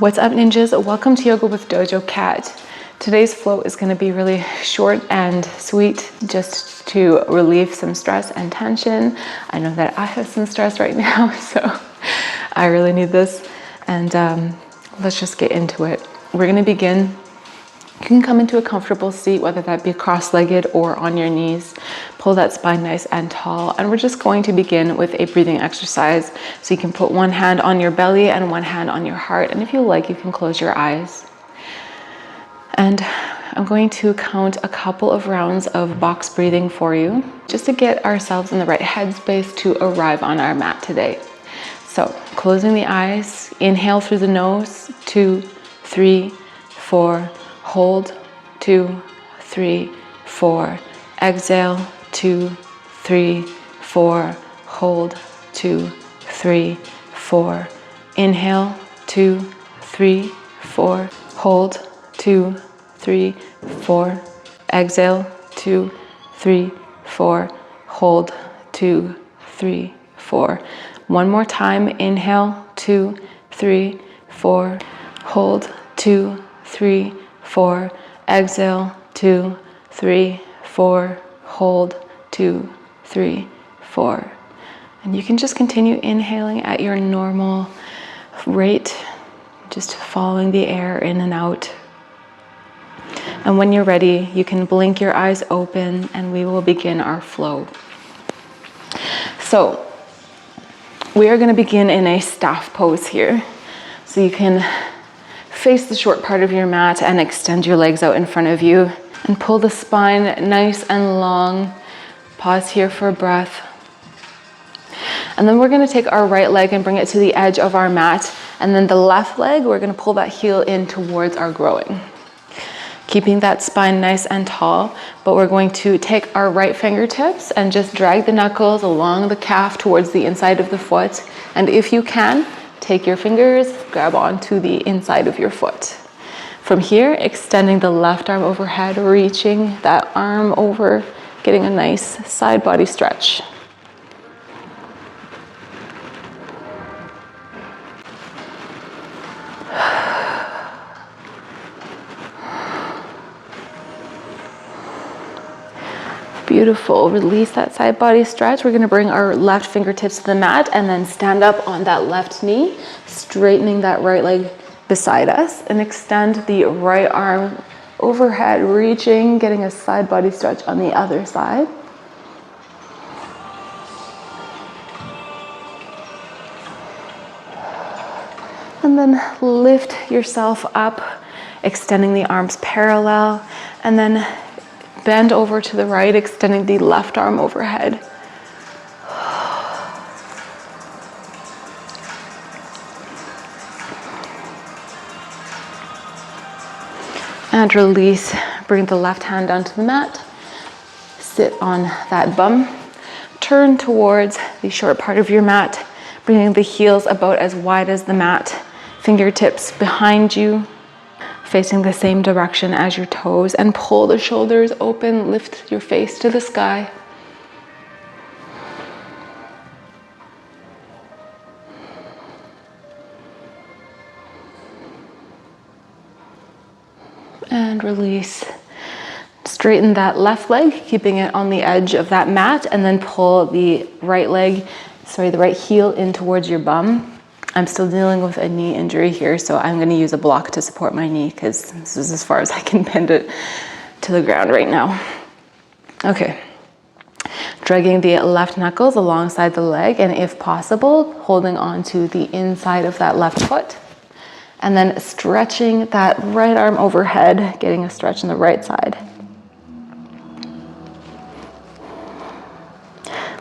What's up, ninjas? Welcome to Yoga with Dojo Cat. Today's flow is going to be really short and sweet, just to relieve some stress and tension. I know that I have some stress right now, so I really need this. And let's just get into it. We're going to begin. You can come into a comfortable seat, whether that be cross-legged or on your knees. Pull that spine nice and tall. And we're just going to begin with a breathing exercise. So you can put one hand on your belly and one hand on your heart. And if you like, you can close your eyes. And I'm going to count a couple of rounds of box breathing for you, just to get ourselves in the right headspace to arrive on our mat today. So closing the eyes, inhale through the nose, 2, 3, 4, hold, 2, 3, 4, exhale, 2, 3, 4, hold, 2, 3, 4, inhale, 2, 3, 4, hold, 2, 3, 4, exhale, 2, 3, 4, hold, 2, 3, 4. One more time, inhale, 2, 3, 4, hold, 2, 3, 4, exhale, 2, 3, 4, hold, 2, 3, 4. And you can just continue inhaling at your normal rate, just following the air in and out. And when you're ready, you can blink your eyes open and we will begin our flow. So we are going to begin in a staff pose here. So you can face the short part of your mat and extend your legs out in front of you and pull the spine nice and long. Pause here for a breath. And then we're going to take our right leg and bring it to the edge of our mat. And then the left leg, we're going to pull that heel in towards our growing. Keeping that spine nice and tall, but we're going to take our right fingertips and just drag the knuckles along the calf towards the inside of the foot. And if you can, take your fingers, grab onto the inside of your foot. From here, extending the left arm overhead, reaching that arm over, getting a nice side body stretch. Beautiful. Release that side body stretch. We're going to bring our left fingertips to the mat and then stand up on that left knee, straightening that right leg beside us, and extend the right arm overhead, reaching, getting a side body stretch on the other side. And then lift yourself up, extending the arms parallel, and then bend over to the right, extending the left arm overhead. And release, bring the left hand down to the mat. Sit on that bum. Turn towards the short part of your mat, bringing the heels about as wide as the mat. Fingertips behind you, facing the same direction as your toes, and pull the shoulders open, lift your face to the sky. And release. Straighten that left leg, keeping it on the edge of that mat, and then pull the the right heel in towards your bum. I'm still dealing with a knee injury here, so I'm going to use a block to support my knee because this is as far as I can bend it to the ground right now. Okay. Dragging the left knuckles alongside the leg, and if possible, holding on to the inside of that left foot. And then stretching that right arm overhead, getting a stretch on the right side.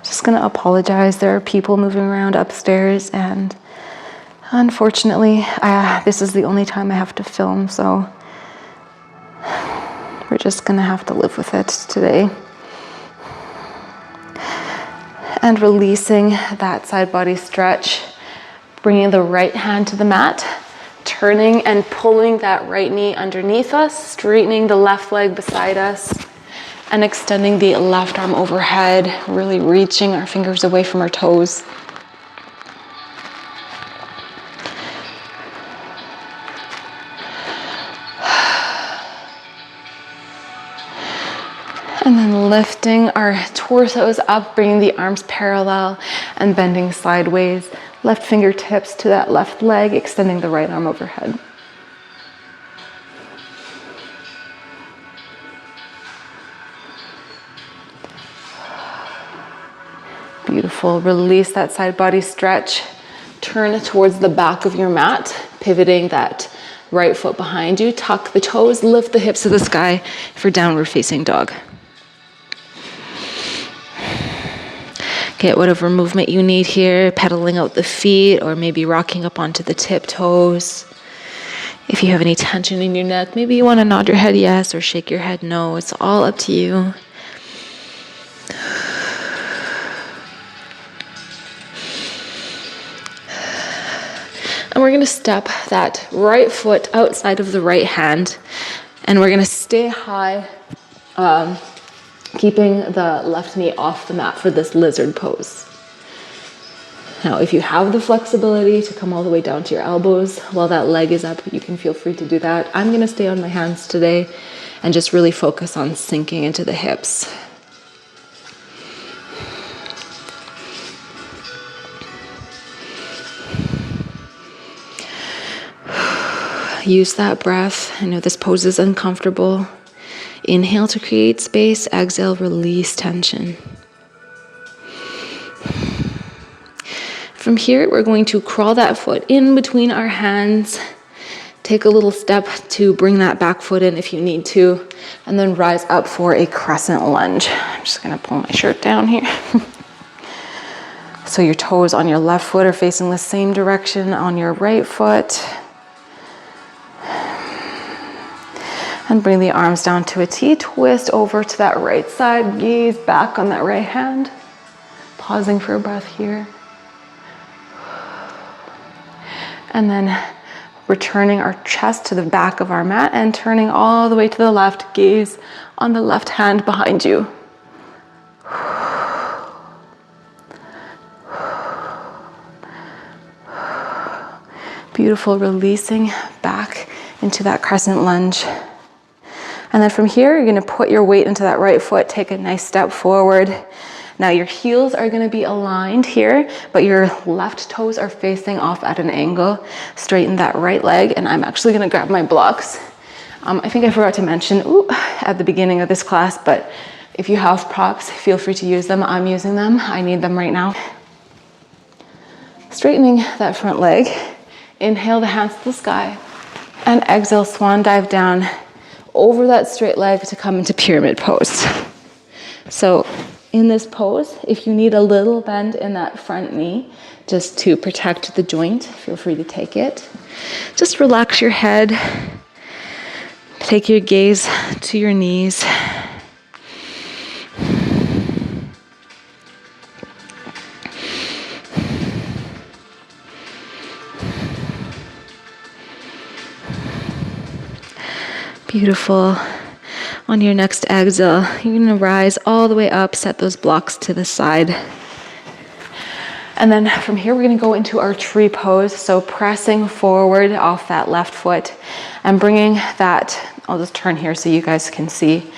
Just going to apologize. There are people moving around upstairs, and unfortunately, this is the only time I have to film, so we're just gonna have to live with it today. And releasing that side body stretch, bringing the right hand to the mat, turning and pulling that right knee underneath us, straightening the left leg beside us, and extending the left arm overhead, really reaching our fingers away from our toes. lifting our torsos up, bringing the arms parallel and bending sideways. Left fingertips to that left leg, extending the right arm overhead. Beautiful. Release that side body stretch. Turn towards the back of your mat, pivoting that right foot behind you. Tuck the toes, lift the hips to the sky for downward facing dog. Get whatever movement you need here, pedaling out the feet or maybe rocking up onto the tiptoes. If you have any tension in your neck, maybe you want to nod your head yes or shake your head no. It's all up to you. And we're going to step that right foot outside of the right hand. And we're going to stay high, keeping the left knee off the mat for this lizard pose. Now, if you have the flexibility to come all the way down to your elbows while that leg is up, you can feel free to do that. I'm going to stay on my hands today and just really focus on sinking into the hips. Use that breath. I know this pose is uncomfortable. Inhale to create space. Exhale, release tension. From here, we're going to crawl that foot in between our hands. Take a little step to bring that back foot in if you need to, and then rise up for a crescent lunge. I'm just going to pull my shirt down here. So your toes on your left foot are facing the same direction on your right foot. And bring the arms down to a T. Twist over to that right side. Gaze back on that right hand. Pausing for a breath here. And then returning our chest to the back of our mat and turning all the way to the left. Gaze on the left hand behind you. Beautiful. Releasing back into that crescent lunge. And then from here, you're going to put your weight into that right foot, take a nice step forward. Now your heels are going to be aligned here, but your left toes are facing off at an angle. Straighten that right leg, and I'm actually going to grab my blocks. I think I forgot to mention at the beginning of this class, but if you have props, feel free to use them. I'm using them. I need them right now. Straightening that front leg. Inhale the hands to the sky, and exhale, swan dive down over that straight leg to come into pyramid pose. So in this pose, if you need a little bend in that front knee just to protect the joint, feel free to take it. Just relax your head. Take your gaze to your knees. Beautiful. On your next exhale, you're going to rise all the way up, set those blocks to the side. And then from here, we're going to go into our tree pose. So pressing forward off that left foot and bringing that, I'll just turn here so you guys can see,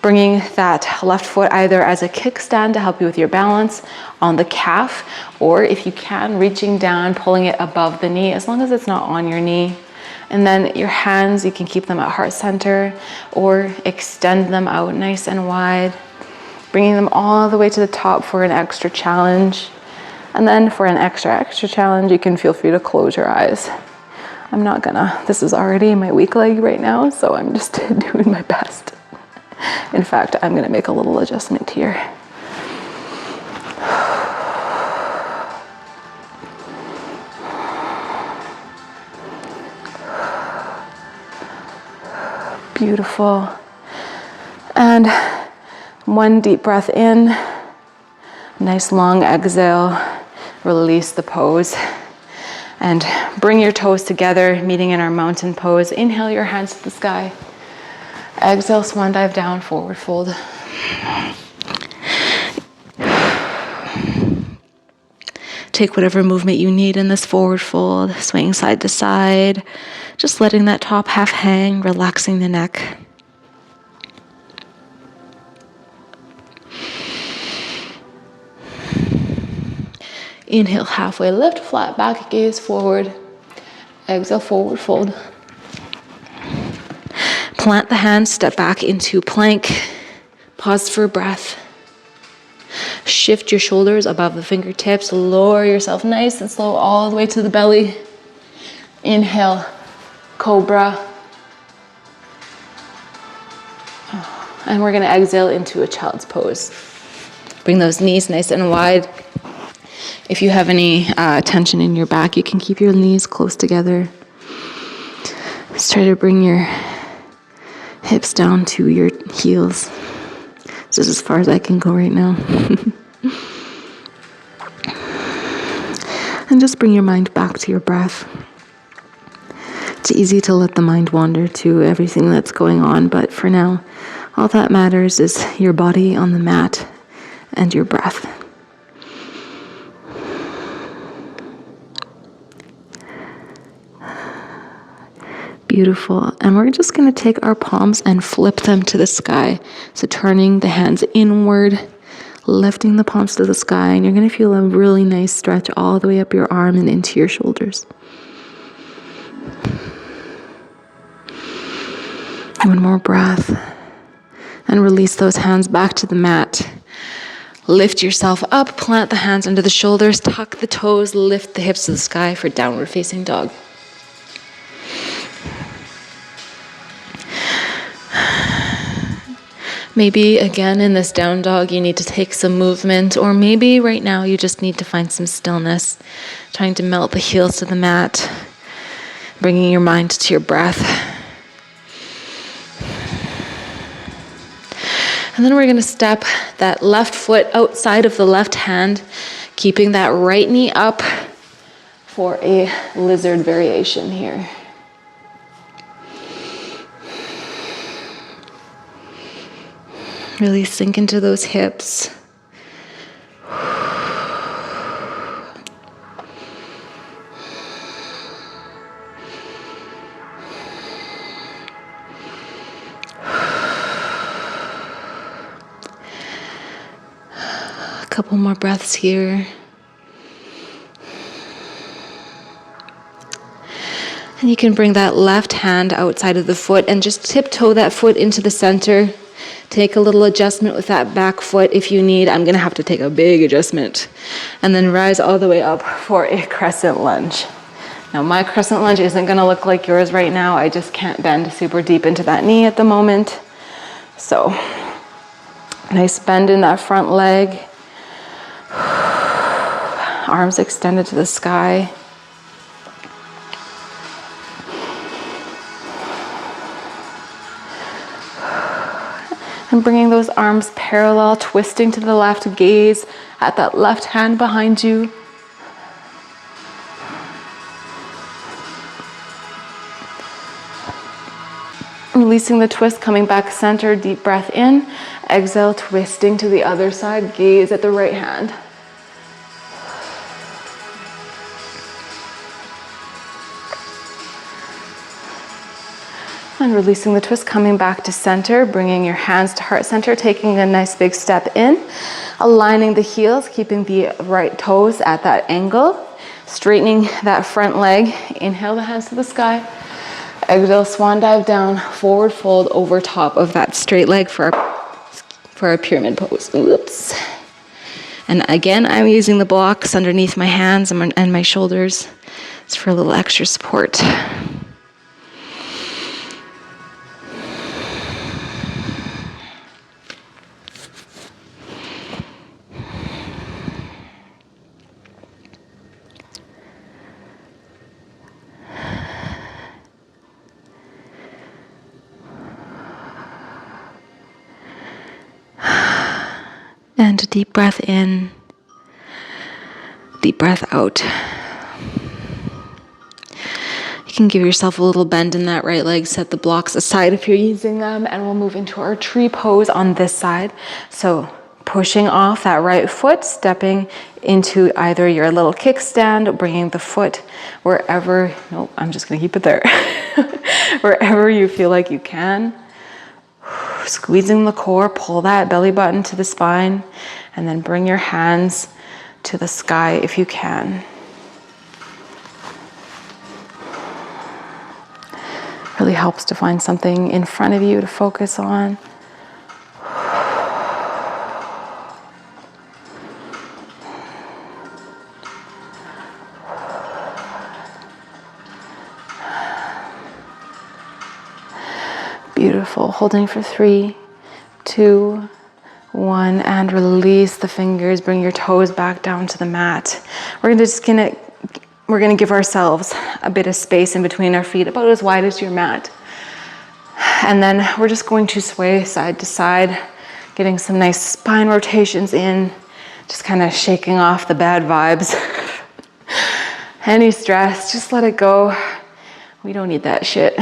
bringing that left foot either as a kickstand to help you with your balance on the calf, or if you can, reaching down, pulling it above the knee, as long as it's not on your knee. And then your hands, you can keep them at heart center or extend them out nice and wide, bringing them all the way to the top for an extra challenge. And then for an extra challenge, you can feel free to close your eyes. I'm not gonna, this is already my weak leg right now, so I'm just doing my best. In fact, I'm gonna make a little adjustment here. Beautiful. And one deep breath in, nice long exhale, release the pose, and bring your toes together, meeting in our mountain pose. Inhale your hands to the sky. Exhale, swan dive down, forward fold. Take whatever movement you need in this forward fold, swaying side to side, just letting that top half hang, relaxing the neck. Inhale, halfway lift, flat back, gaze forward. Exhale, forward fold. Plant the hands, step back into plank. Pause for breath. Shift your shoulders above the fingertips. Lower yourself nice and slow all the way to the belly. Inhale, cobra. And we're gonna exhale into a child's pose. Bring those knees nice and wide. If you have any tension in your back, you can keep your knees close together. Let's try to bring your hips down to your heels. This is as far as I can go right now. And just bring your mind back to your breath. It's easy to let the mind wander to everything that's going on, but for now, all that matters is your body on the mat and your breath. Beautiful. And we're just going to take our palms and flip them to the sky. So turning the hands inward, lifting the palms to the sky, and you're going to feel a really nice stretch all the way up your arm and into your shoulders. One more breath. And release those hands back to the mat. Lift yourself up, plant the hands under the shoulders, tuck the toes, lift the hips to the sky for downward facing dog. Maybe again in this down dog you need to take some movement, or maybe right now you just need to find some stillness, trying to melt the heels to the mat, bringing your mind to your breath. And then we're going to step that left foot outside of the left hand, keeping that right knee up for a lizard variation here. Really sink into those hips. A couple more breaths here. And you can bring that left hand outside of the foot and just tiptoe that foot into the center. Take a little adjustment with that back foot if you need. I'm going to have to take a big adjustment. And then rise all the way up for a crescent lunge. Now my crescent lunge isn't going to look like yours right now. I just can't bend super deep into that knee at the moment. So nice bend in that front leg. Arms extended to the sky. And bringing those arms parallel, twisting to the left, gaze at that left hand behind you. Releasing the twist, coming back center, deep breath in. Exhale, twisting to the other side, gaze at the right hand. And releasing the twist, coming back to center, bringing your hands to heart center, taking a nice big step in, aligning the heels, keeping the right toes at that angle, straightening that front leg. Inhale the hands to the sky. Exhale, swan dive down, forward fold over top of that straight leg for a pyramid pose. Oops. And again, I'm using the blocks underneath my hands and my shoulders. It's for a little extra support. And a deep breath in, deep breath out. You can give yourself a little bend in that right leg, set the blocks aside if you're using them, and we'll move into our tree pose on this side. So pushing off that right foot, stepping into either your little kickstand, bringing the foot wherever, nope, I'm just gonna keep it there, wherever you feel like you can. Squeezing the core, pull that belly button to the spine, and then bring your hands to the sky if you can. Really helps to find something in front of you to focus on. Beautiful. Holding for 3, 2, 1, and release the fingers. Bring your toes back down to the mat. We're gonna give ourselves a bit of space in between our feet, about as wide as your mat. And then we're just going to sway side to side, getting some nice spine rotations in, just kind of shaking off the bad vibes. Any stress, just let it go. We don't need that shit.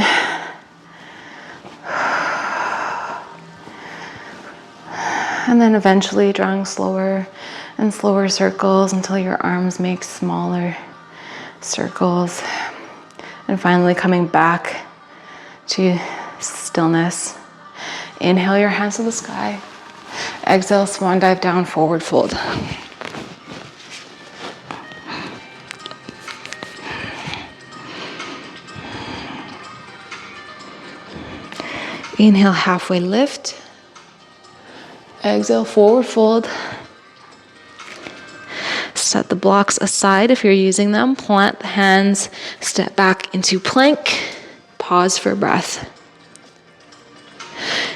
And then eventually drawing slower and slower circles until your arms make smaller circles. And finally coming back to stillness. Inhale your hands to the sky. Exhale, swan dive down, forward fold. Inhale, halfway lift. Exhale, forward fold. Set the blocks aside if you're using them. Plant the hands, step back into plank. Pause for breath.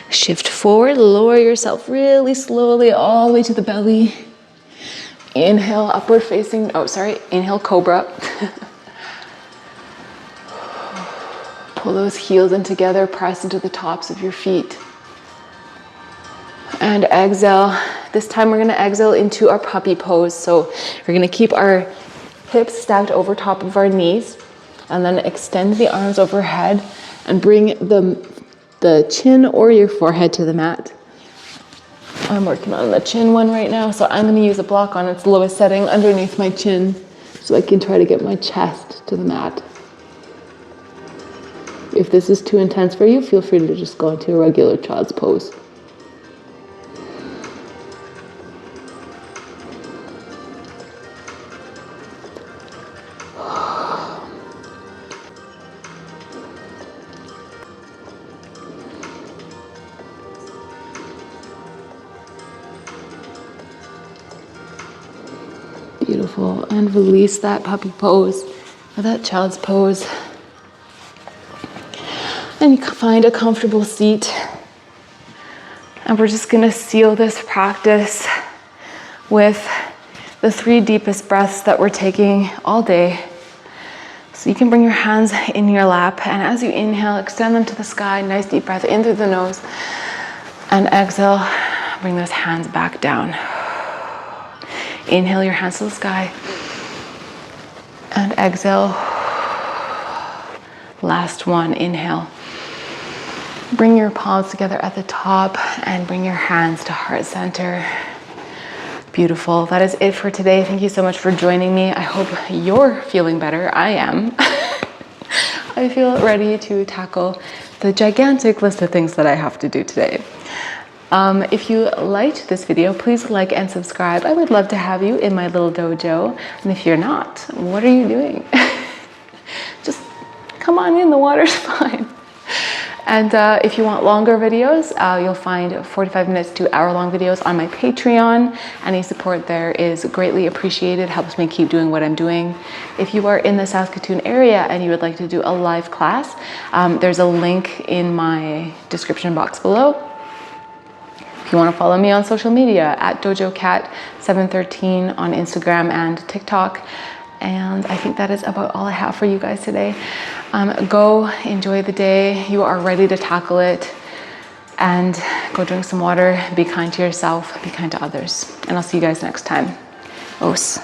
Shift forward, lower yourself really slowly all the way to the belly. Inhale, upward facing, inhale, cobra. Pull those heels in together, press into the tops of your feet. And exhale. This time we're gonna exhale into our puppy pose. So we're gonna keep our hips stacked over top of our knees and then extend the arms overhead and bring the chin or your forehead to the mat. I'm working on the chin one right now, so I'm gonna use a block on its lowest setting underneath my chin so I can try to get my chest to the mat. If this is too intense for you, feel free to just go into a regular child's pose. Beautiful. And release that puppy pose or that child's pose. And you can find a comfortable seat. And we're just gonna seal this practice with the 3 deepest breaths that we're taking all day. So you can bring your hands in your lap, and as you inhale, extend them to the sky. Nice deep breath in through the nose. And exhale, bring those hands back down. Inhale your hands to the sky. And exhale. Last one, inhale. Bring your palms together at the top and bring your hands to heart center. Beautiful. That is it for today. Thank you so much for joining me. I hope you're feeling better. I am. I feel ready to tackle the gigantic list of things that I have to do today. If you liked this video, please like and subscribe. I would love to have you in my little dojo. And if you're not, what are you doing? Just come on in, the water's fine. And if you want longer videos, you'll find 45 minutes to hour-long videos on my Patreon. Any support there is greatly appreciated, helps me keep doing what I'm doing. If you are in the Saskatoon area and you would like to do a live class, there's a link in my description box below. If you want to follow me on social media, at DojoCat713 on Instagram and TikTok. And I think that is about all I have for you guys today. Go enjoy the day. You are ready to tackle it. And go drink some water. Be kind to yourself. Be kind to others. And I'll see you guys next time. Os.